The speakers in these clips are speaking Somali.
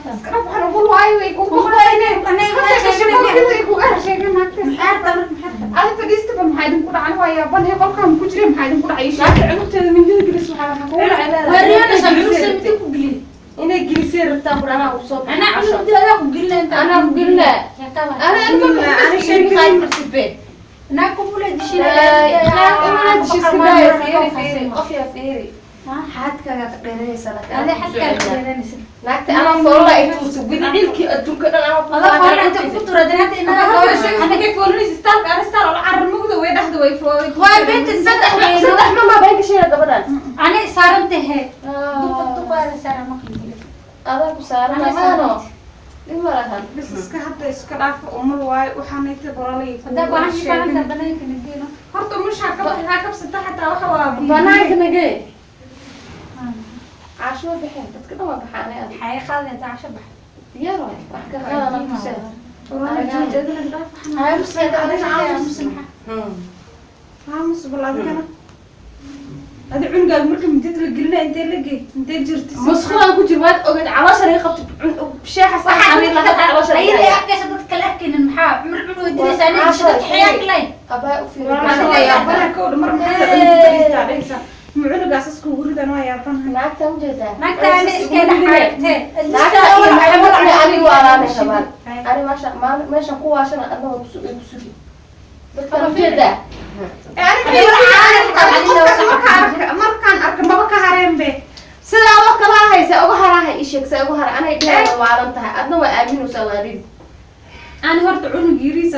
اسكرف waxaan ugu waay way ku qorayne أنا فديست بمحايدن كل عن ويا بني قلقهم كجري محايدن كل عيش لكن عمتنا من جد جلس وحنا نقول على ورينا شنو سمتي كقلي إنه جلسير رتاب أنا وصوب أنا عملت أنا كقلنا أنت أنا قلنا أنا شركة خايف البيت ناكم ولا دشينا لا دشيس كده فيري قفيا فيري حدك قريسة لك أنا حدك قريسة لكن أنا والله إنتوا سبين عيلك أنتوا كده هذا قال أنت كنت رديت إن أنا كيف فورني ستارك أنا ستار على الموجود ويده ده ويفوت هو بنت تصدق ما بينك شيء قبلنا أنا صارمته دقة صار مخلي هذا بصار ما أنا إمرأة بس إسكا حتى إسكا عارف أم الواي وحنيت برالي ده واحد كمان تبنيك نجينا هرتو مش هكب ستة حتى وحوا بناك نجي عاشوا بحين تذكرنا ما بحاني حي خالد عشان بح يا روي بحكي أنا بسيط أنا جدنا نعرف هاي بس هذا أنا عاوز مسمحة عامس بالله كنا هذا عنق مركب من تدري قلنا أنت لقي أنت جرت مسخرة كنت جوات أقعد على شريقة بشيحة صح عميل لها على شريقة هي اللي أكيد صدق كلاكين المحاب عمرو يدرس أنا شدت حياك لين أبا وفي يا بنا كود مرة ما معنا قاصص كوري ده ما يعرفون معك تم جدا ما كان إسكان حياته معك أول محمد أنا وأنا شباب أنا ما شنقوا عشان أنا بسوي بتفهم جدا markaan arka maba ka hareen be sidaa wax kala haysa uga haraha ishek say uga har anay dhigay waalan tahay adna waa aamin u sawaarid aan horta cunug yiriis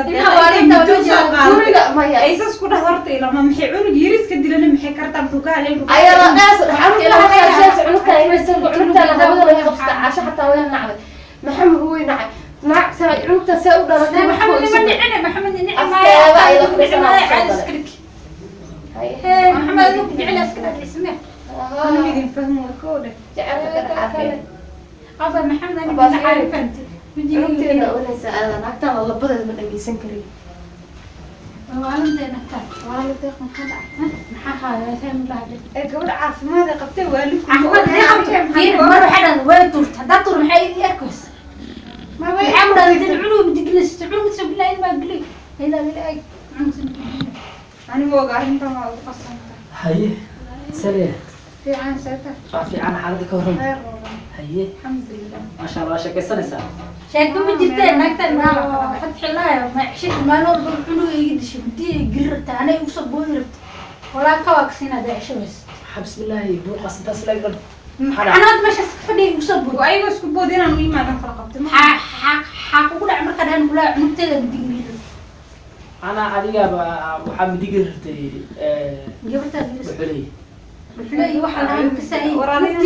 guriga maya aysas ku dhax horta ilama maxay cunug yiriis ka dilana maxay kartaa muxuu ka haleen ayada qaas xarun ilaa haysa cunugta inay soo cunugta la hawada laga qabta casha xataa weel nacbay maxamed uu nacay نعم ساعد عمرك ساعد درجة محمد نعم محمد نعم أفكار أيضا كل سنة على سكرك هاي محمد نقول على سكرك اسمه أنا مين فهموا الكودة تعرف كذا عارفين أبا محمد أنا عارف أنت عمرك أنا أقول سألنا أكتر الله بدل من أبي سنكري وعلمت نكتر وعلمت يا محمد محاها فهم بعد الكودة عارف ماذا قبته والد أحمد نعم مرة حدا وين تورت هذا تور محيي يركز ما بين عمرو العلوم تجلس تعلم تسوي لا ما قلي هذا لا أنا مو قاعد أنت ما أقصر هاي سريع في عن سنة في عن حالتك ورم خير هاي الحمد لله ما شاء الله شكل سنة شايف كم جبتين نكتر ما فتح الله ما عشت ما نور بالحلو يجدش بدي قررت أنا يوصل بويرت ولا كواكسين هذا عشوا بس حبس بالله بو قصد تسلق قلب أنا مش أسكفني يوصل بو وأيوة سكبوا دينا مين ما دخل قبته حقول عمرك كذا ولا نبتدي بدي أنا عليا محمد دقرتي جبتها بحلي بحلي واحد عم تساي وراني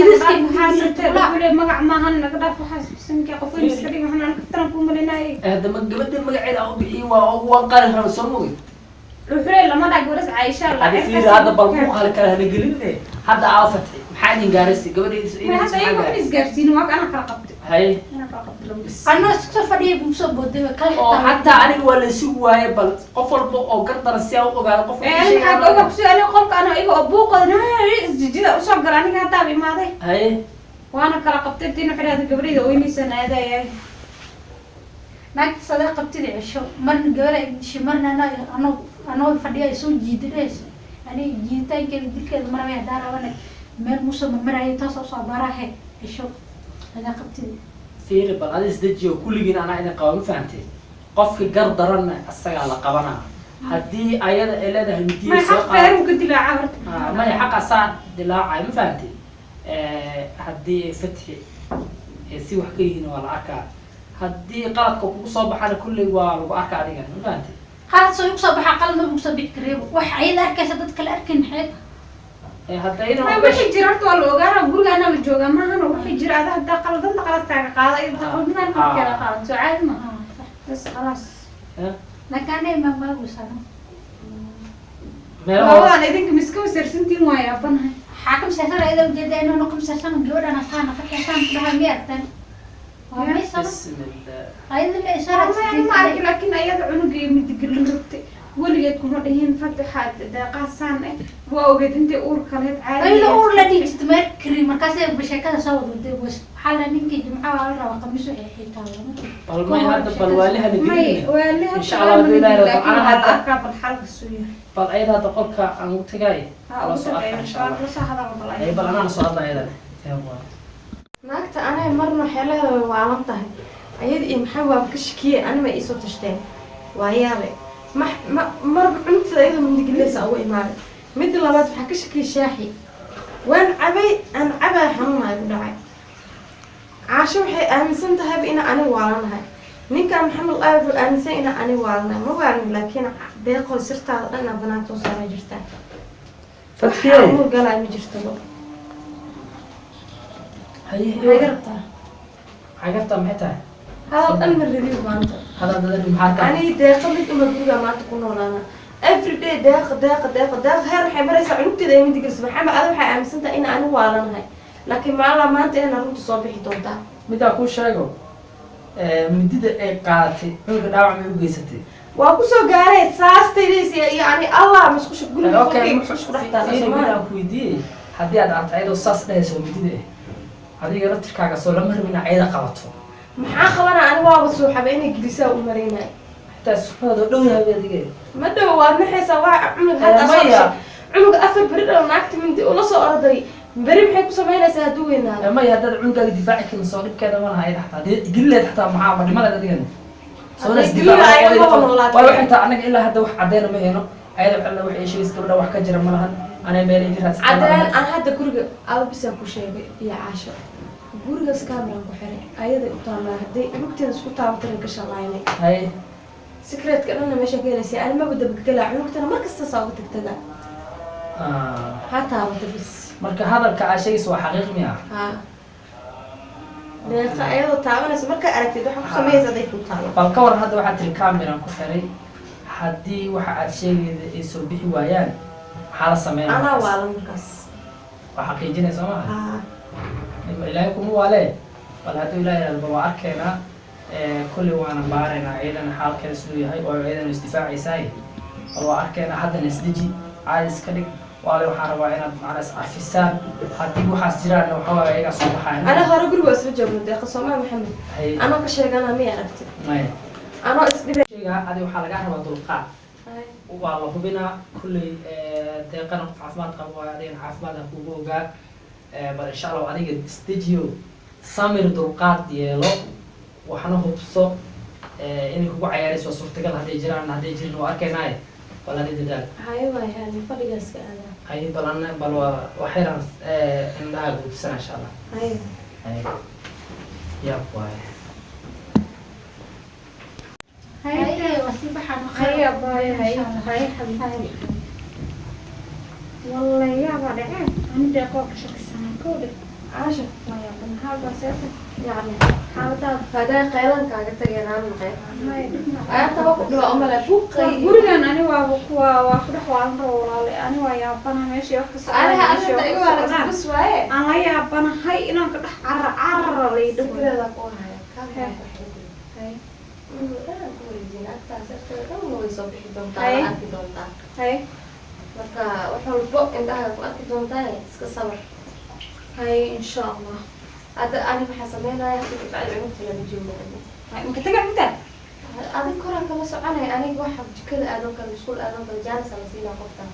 حاسبته بقول مقع ما هن نقدر فحاسب سمك قفل مسكري وحنا نكتر نكون مليناي هذا ما قبل المقعد أو بحي وقال هذا سموي روحي لما دا جورس عايشة هذا في هذا بالبوق هذا كان هنقلني هذا عافتي محاجين جارسي قبل ما هذا يوم بس جارسين واق أنا كرقبت هاي أنا كرقبت بس أنا أسكت فدي بمسبب ده كل حتى أنا ولا سوى بل قفل بق أو قدر السياق وقال قفل أنا حاجة بس أنا قلت أنا أيوة أبوك أنا جديدة أصعب قراني كاتب ما ده هاي وأنا كرقبت تين في هذا قبل ده ويني سنة هذا يا ما تصدق بتدي عشوا من قبل شمرنا أنا فدي يسوي جديد يعني جيتاي كده كده مرة يهدار ولا مر موسى مرة يتصل صبارة هي عشوا هذا قبتدي في بل هذا إزدجي وكل جينا أنا إذا قاوم فهمتي قف قدرنا السجع على قبنا هدي أيضا إلى ده هندي ما حق فارم قلت له عبرت ما يحق ساعة دلاع ما فهمتي هدي فتحي سوى حكيين ولا عكا هدي قلت كوكو صوب على كل وعكا عليها ما فهمتي هذا سوي يكسب حقل ما بيكسب بكريب وحيد أركز هذا كل أركن حيد هدينا ما وحي جرت ولا وقارا بقول أنا الجوجا ما أنا وحي جرا هذا قلت أنت قلت قاعد يدخل من الكلام قاعد سعاد ما بس خلاص لكن ما بوصله هو أنا إذا مسكوا سرسنتين ويا بنها حاكم سافر إذا وجد إنه نقم سافر جود أنا صانع فكر صانع بها مئة بسم الله هاي اللي إشارة ما أعرف لكن أيضا عنق متقلب ربتي weligeed kuma dhihin fataxa deeqaa saan waa ogeed intay uur kaleed caadi ayda uur la dhigto mercury markaasay sheekada soo wada bas waxaa la ninkii jimcaha waa la rabaa qamiis waxay xitaa bal may hadda bal waaliha la may gelin waaliha إن شاء الله بدي لا يرضى عنها hada حتى arkaa bal xalka suuya bal ayda hadda qolka aan u tagay ha la ugu soo arkaa tagay إن شاء الله la soo hadal bal ay bal anaa soo hadla ayada naagta anay marna xeelaheeda waalan tahay ayada iyo maxaa waa ka shakiyey anima iisoo tashteen waa yaabe marba cuntada ayada mindigilaysa ugu imaaday midda labaad waxaa ka shakiyey shaaxi waan cabay aan cabaa xanuunaya ku dhacay caasho waxay aaminsan tahayba inaa ani waalanahay ninkan maxamed aad wuxuu aaminsan inaa ani waalanahay ma waalin laakiin deeqoo sirtaada dhan aa banaanka u saaran jirtaa Fathiye mur galaa ma jirtaba haye maxay garabtaa xagarta maxay tahay hadal dhan ma rabiyo maanta hada dadani maxaa tahay ani deeqa mid uma guriga maanta ku noolaana everyday deeqa heer waxay maraysaa cunugteeda ay mindigilis maxamed aad waxay aaminsan tahay inaa ani waalanahay laakiin maalaa maanta inaa runta soo bixi doontaa middaa kuu sheego midida ay qaadatay cunuga dhaawac may u geysatay waa kusoo gaaray saastaydays iyo ani allah musqusha guriga okay qofkay musqusha ku dhex taala midaan Soomaaliya ku weydiiyey haddii aad aragtay ayadoo saas dhahayso midida adiga laftirkaaga soo lama rabin inaad ayada qabato maxaa qabana ani waaba soo xabay inay gelisaa u maraynay xitaa suuqada dhow yahay adiga ma dhow waad naxaysaa waa cunug hadda soo maya dhashay cunuga afar beri dhal naagta mindi ula soo orday beri maxay ku samaynaysaa hadduu weynaado maya haddaad cunugaaga difaaci karin soo dhibkeeda ma laha ayada xataa hadii gelileed xataa maxaa madhimada adigan soonas difaac waxay taa anaga ilaa hadda wax cadeyna ma hayno ayada waxalla waxay sheegaysa gabadha wax ka jira ma lahan anay meel iga raadsan cadaan aan hadda guriga aabisaan ku sheegay iyo caasho gurigaas kameraan ku xiray ayaday u taalaa hadday cunugteeda isku taabatana ka shaqaynay hay secretka dhanna meesha ka helaysay animaba dabagdelaa cunugtana markasta saa uga tagtaga ha taabata bis marka hadalka aa sheegaysa waa xaqiiq miya ha deeqa ayadoo taabanaysa markaa aragtid waxaa ku sameeyaysa hadday ku taalo bal ka waran hadda waxaad tiri kameraan ku xiray haddii waxa aad sheegayda ay soo bixi waayaan maxaa la sameynaa anaa waalan markaas waa xaqiijinaysa soo maha ha ilaahay kuma waale bal hadduu ilaahay yidhahdo waa arkaynaa kulli waana baaraynaa ciidana xaalkeeda siduu yahay oo ciidana isdifaacaysaay bal waa arkaynaa haddana isdeji caadi iska dhig waale waxaan rabaa inaad macnaa iscafisaan haddii waxaas jiraanna waxaa waaye ayagaa soo baxayan anaa hore guriga waa isla joogno deeqa soomaa maxamed hay anoo ka sheegana miyay aragtid maya anoo isdhibe sheegaa adi waxaa lagaa rabaa dulqaad waa la hubinaa kulley deeqana qof caafimaad qabo waayo adigana caafimaad ha kugu ogaa bal insha allah adiga isdejiyo samir dulqaad yeelo waxna hubso inay kugu cayaarayso waa suurtagal hadday jiraan hadday jirin waa arkaynaaye bal adi dadaal haye waay haali fadhigaas ka aadaa hay bal ana bal waa waxayran indhaha gudisana insha allah haye hay yaab waaye هاي وسيبة حنا هيا باي هاي حبيبتي والله يا بعدين عندي أقوى شك السنة كودي caasha ما يبون هذا سياسة yani xaaladaada hadaa qaylankaaga tageen aan maqay ما يبون ayaataba ku dhiba umala buuqay gurigan ani waa ku dhex waalan rabo walaale ani waa yaabana meeshii wax ka aniga arinta iga waa bus waaye aan la yaabanahay inaan ka dhex carra laydhago fikreeda ku haya kaa hay ku wareejin agtaas agteeda dhan way soo bixi doontaa Hay. la arki doontaa hay marka wax walbo indhaha ku arki doontaa iska sabar hay insha allah hadda ani waxaa sameynaya hadda bacdi cunugta lama joogo hay maka taga inta adig koraa kama soconay aniga waxa jikada aadoo kale iskuul aadoo kale jaanis la siinaa qoftan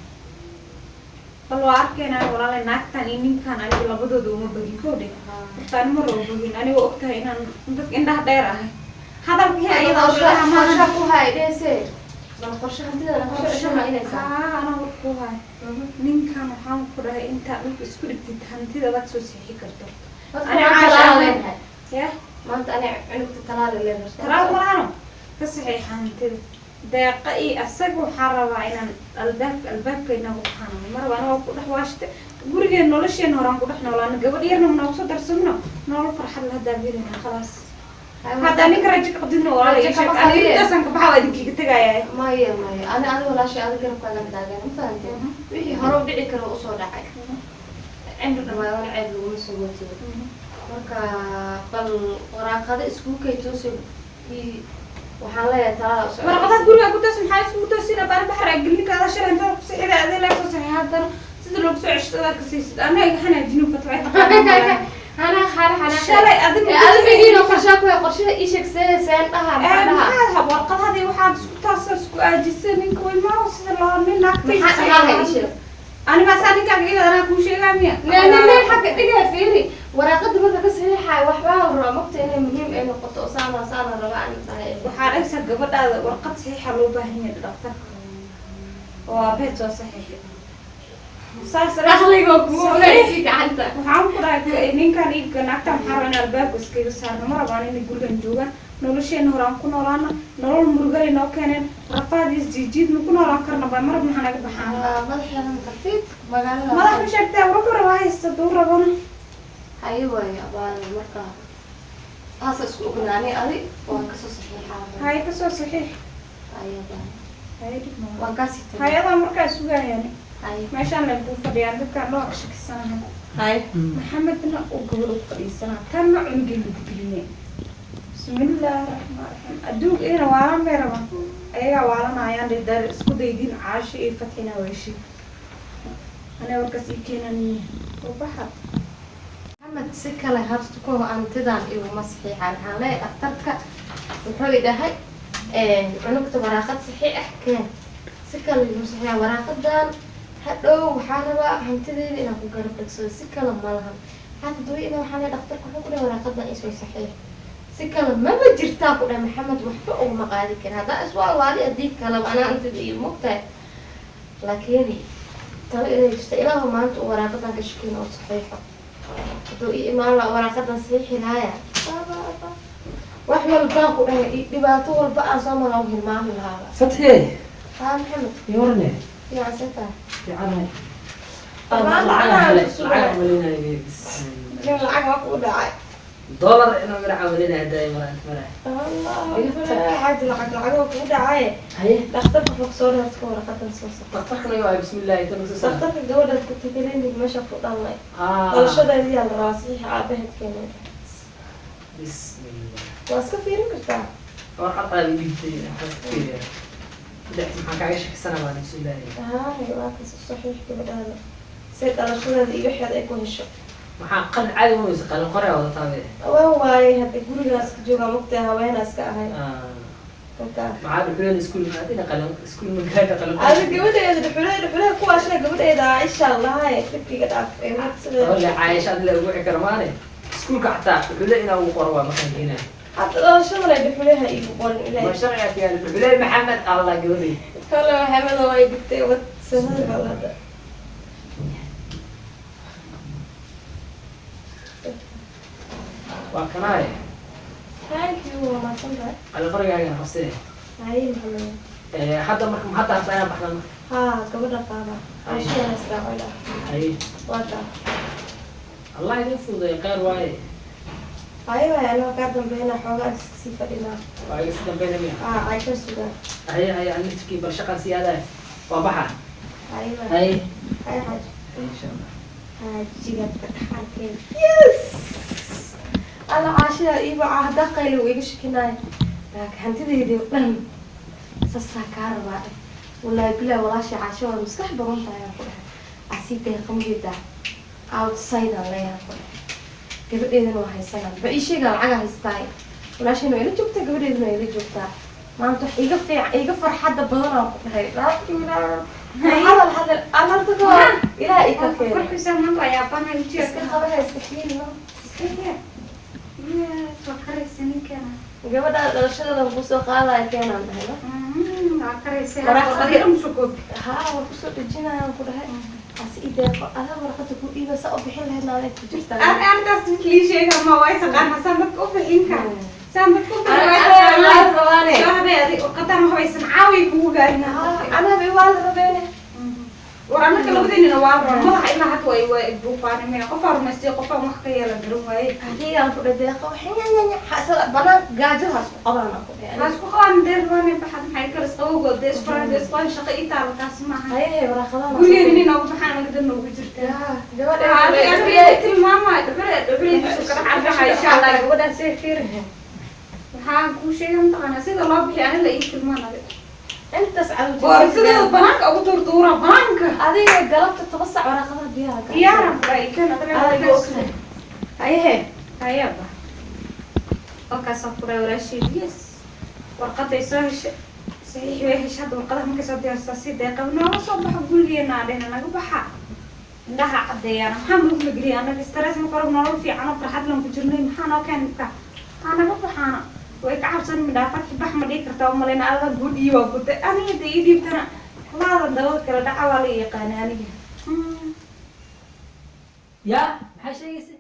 bal waa arkaynaa walaale naagtan iyo ninkan aniga labadooda uma bogin koodhe horta ani mar oo bogin aniga ogtahay inaan dadka indhaha dheer ahay hadalkii ayada qorsha maaha ku hay dhese bal qorshe hantida la qorshe ma inaysaa ana ku hay ninkan waxaan ku dhahay inta dhulka isku dhigtid hantidada soo siixi karto ani caasha ya maanta ani cunugta talaal leedahay talaal malaano ka saxiix hantida deeqa iyo asaga waxaa rabaa inaan albaabkayna ku xaano marba anagoo ku dhex waashta gurigeen nolosheena horaan ku dhex noolaano gabadh yarna manoogu soo darsamno nolol farxad la hadaabirinaa khalaas hadda ninka rajo ka qadino walaalaiintaasan kabaxa waa idinkiga tegaya maya ani adiga walaashay adiga garabkaaga taagan ma fahamtay wixii hore u dhici karo usoo dhacay cimri dhamaadan ceeb laguma soo watiyo marka bal waraaqada iskuulkay toosoo waxaan leeyahay talada u warqadaha guriga ku toosin maxaa isku toosina baan baxar gelin kaada shalay inta ku sixida adee la soo saxiix hadana sida loo soo ceshtada ka siisid anaga xanaajinu fatwa أنا خالي shalay adig أدمجين وقرشة إيش كسان أها warqad hadii waxaad isku taasoo isku aajisay ninka way ma sida loo nin naagtiisa maxaa إيش ani ma saan ninka iyada ana ku sheegaa miya لا حق دقيقة فيني ورقة مرة بس هي حاجة وحبها ورمقت إنه مهم إنه قط صانا ربع صحيح waxaa dhaysa gabadhaada warqad saxiixa loo baahan yahay dhaqtarka waa beed soo saxiix saas أخليك مو ليش عنك waxaan ku dhahay ninkan iibka naagta maxaa rabaa in albaabka iskaga saarno ma rabaan inay gurigan joogaan nolosheena horaan ku noolaana nolol murugalay noo keeneen rafaadiis jiijiid ma ku noolaan karna ba marab maxaa naga baxaan مدحنا خفيف مقالنا madax ma sheegtay warka rabaa haysta duu rabana أيوة يا أبان مركا هذا سوق ناني أري وانكسر صحيحة hay ka soo saxiix أيوة hay dhib ma وانكسر hay-adaa markaa sugayaan أيوة meeshaan la ku fadhiyaan dadkaan loo shakisanahay هاي maxamedna uu gabadh u fadhiisanaa tanna cunugay lagu gelinay bismillaahi raxmaan raxiim adduunka ina waalan bay rabaan ayagaa waalanayaan dhidar isku daydin caasho iyo fatxina weeshi anaa warkaas ii keenaniye ubaxa محمد سكة هرتكو أنتدان إيو مصحيحة الحالي أخترتك وحوي دهي عنقت وراقد صحيح أحكام سكة المصحيحة وراقد دان هدو وحاربا هنتدين إنا كو قرب لكسو سكة لما لهم حتى دوي إنا وحالي أخترتك وحوي وراقد دان إسو صحيح سكة لما بجرتاكو يا محمد وحبا أو مقالي كان هذا أسوأ والي أديك كلام أنا أنتدين مقتل لكني ترى إذا جرت إلا ما أنت وراقد دان كشكين أو صحيحة haduu ii imaan la waraaqadan saxiixi lahaaya wax walbaan ku dhahay dhibaato walba aan soo mara u hilmaami lahaaba فتحي haa maxamed يورني fiican seta في عربي طبعاً lacag waa ku dhacay دولار إنه مرة عملنا دايما أنت مرة lacag lacagoo kugu dhacay هي dhakhtarka wuxuu kusoo dhaartay waraqadan soo saar تطرقنا يا بسم الله يتمسك سنة dhakhtarka gabadhaad ku tegelinid meesha ku dhalnay آه dhalashadeedii yaa la rabaa saxiixa aabaheed keenay بسم الله waa iska fiirin kartaa ورقة هذه بيجي كثير ده معك عايش في سنة بعد بسم الله haay waa kas saxiix gabadhaada say dhalashadeeda iyo waxeed ay ku hesho maxaa qal caadi ma weyse qalin qore wada taabee waan waayay hadda gurigaas ka joogaa mugtahay haweenaas ka ahay marka maxaa dhuxuleen iskuul maadina qalin iskuul magaalada qalin ada gabadheeda dhuxuleha kuwaasha gabadheeda Aisha lahaay dibkiga dhaaf ee wala waqtigeeda caayisha adla ugu xikar maane iskuulka xataa dhuxule inaa ugu qoro waa maqan hina hadda dhalashada leh dhuxuleha iigu qoran ma ilaahay sharciga yaal dhuxule maxamed allah gabadhi kale maxameda way digtay wad sanada balada waa kanaay thank you waa masantahay qalin qorigaaga qabsee haye maxamed hadda marka hadda hadda ayaan baxdan haa gabadha qaaba Aisha israacila hay wada allah idin fududeey qaar waaye haye waa anoo ka dambeeyna xoogaa sii fadhinaa waa iga si dambeeyna miya Aisha sugaa hay hay anitki bar shaqan siyaada waa baxa haye hay haye haye insha allah حاجيك تضحكين يس انا عاشيه ايبا عهدا قيل ويغ شكناي لكن هانتيدي دن سساكار بعد ولا بلا ولا شي عاشيه مسخ بدن تاي كده عسيتي قمجيدا اوت سايد لا يا كده gabadheedana waa haysanaa ba ii sheega lacag haystay walaashayna ila joogta gabadheedana ila joogta maanta iga farxadda badan oo ku dhahay laakiin هذا أنا أرتقى إلى إكافي. فرح سامن ويا بنا يجي إسكت خبرها إسكتين ما. إيه. يا فكر السنين كنا. قبل ده الشغل ده بوسو قالا كان عندها. فكر السنين. ورا خديرهم شكوك. ها بوسو الجنا أنا كلها. أسئلة أنا ورقة تقول إيه بس أبي حل هنا عليك تجرت. أنا تصدق كليشة كم وايس أنا سامك أبي إنك. سامك أبي أنا شو هذا قطع ما هو يسمعوي بوجارنا. أنا بيوال ربنا. ورانا كلو بدين نوار ما راح إلا هتوي وبوقان من قفر مستي قفر محكية للدروم هاي. هذه أنا كل دقيقة وحين حصل بنا قاعدها قبل ما أقول. هاس بخان دير وانا بحد حيكر سقوق وديس فران ديس فران شقي تعب تسمعها. هاي ولا خلاص. قولي إني نوب بحنا نقدر نوب جرت. هذه أنا بيجي كل ماما دبرت بس كده عارفة إن شاء الله يقولون سيفيرهم. waxaan kuu sheegay mataqaanaa sida loo bixi ani la ii tilmaan adiga انت اسعد war sida banaanka ugu durduura banaanka adiga galabta tobasac waraaqada biyaha yaaran bay kan adiga adiga ogtahay haye hayaba halkaas aan ku dhaw raashidiis warqaday soo heshay saxiix way heshay hadda warqadaha markay soo diyaarsaa si deeqab nooga soo baxo gurigeena adhena naga baxa indhaha caddeeyaan maxaa murug la geliyay annaga stress ma koro nolol fiican oo farxad lan ku jirnay maxaa noo keenay marka aa naga baxaana way ka cabsan midhaafadki bax ma dhihi kartaa umaleyna alada guud iyo waa guday aniga da ii dhiibtana laada dabada kale dhaca waa la yaqaana aniga yaa maxaa sheegaysa